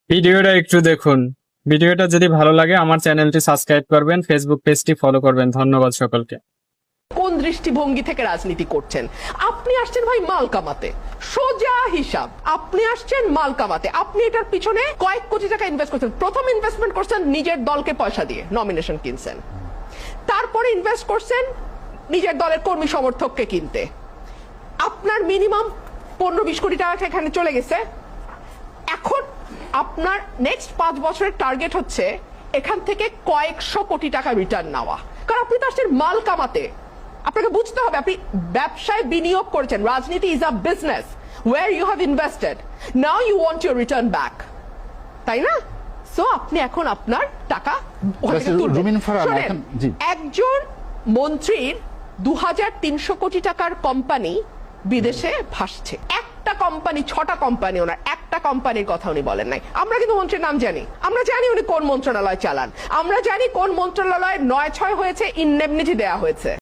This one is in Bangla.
ভিডিওটা একটু দেখুন। ভিডিওটা যদি ভালো লাগে আমার চ্যানেলটি সাবস্ক্রাইব করবেন, ফেসবুক পেজটি ফলো করবেন। ধন্যবাদ সকলকে। কোন দৃষ্টিভঙ্গি থেকে রাজনীতি করছেন? আপনি আসছেন ভাই মাল কামাতে, সোজা হিসাব। আপনি আসছেন মাল কামাতে, আপনি এটার পিছনে কয়েক কোটি টাকা ইনভেস্ট করছেন। প্রথম ইনভেস্টমেন্ট করছেন নিজের দলকে পয়সা দিয়ে, নমিনেশন কিনছেন। তারপরে ইনভেস্ট করছেন নিজের দলের কর্মী সমর্থককে কিনতে। আপনার মিনিমাম 15-20 কোটি টাকা এখানে চলে গেছে। এখন আপনার নেক্সট 5 বছরের টার্গেট হচ্ছে এখান থেকে কয়েকশো কোটি টাকা রিটার্ন নেওয়া, কারণ আপনি তো আসছেন মাল কামাতে। আপনাকে বুঝতে হবে আপনি ব্যবসায় বিনিয়োগ করেছেন। রাজনীতি is a business where you have invested, now you want your return back, তাই না? সো আপনি এখন আপনার টাকা ওখান থেকে তুলবেন। শোনেন, একজন মন্ত্রীর 2300 কোটি টাকার কোম্পানি বিদেশে ভাসছে। একটা কোম্পানি, 6টা কোম্পানি, ওনার একটা কোম্পানির কথা উনি বলেন নাই। আমরা কিন্তু মন্ত্রীর নাম জানি, আমরা জানি উনি কোন মন্ত্রণালয় চালান, আমরা জানি কোন মন্ত্রণালয়ে 9-6 হয়েছে, ইনডেমনিটি দেয়া হয়েছে।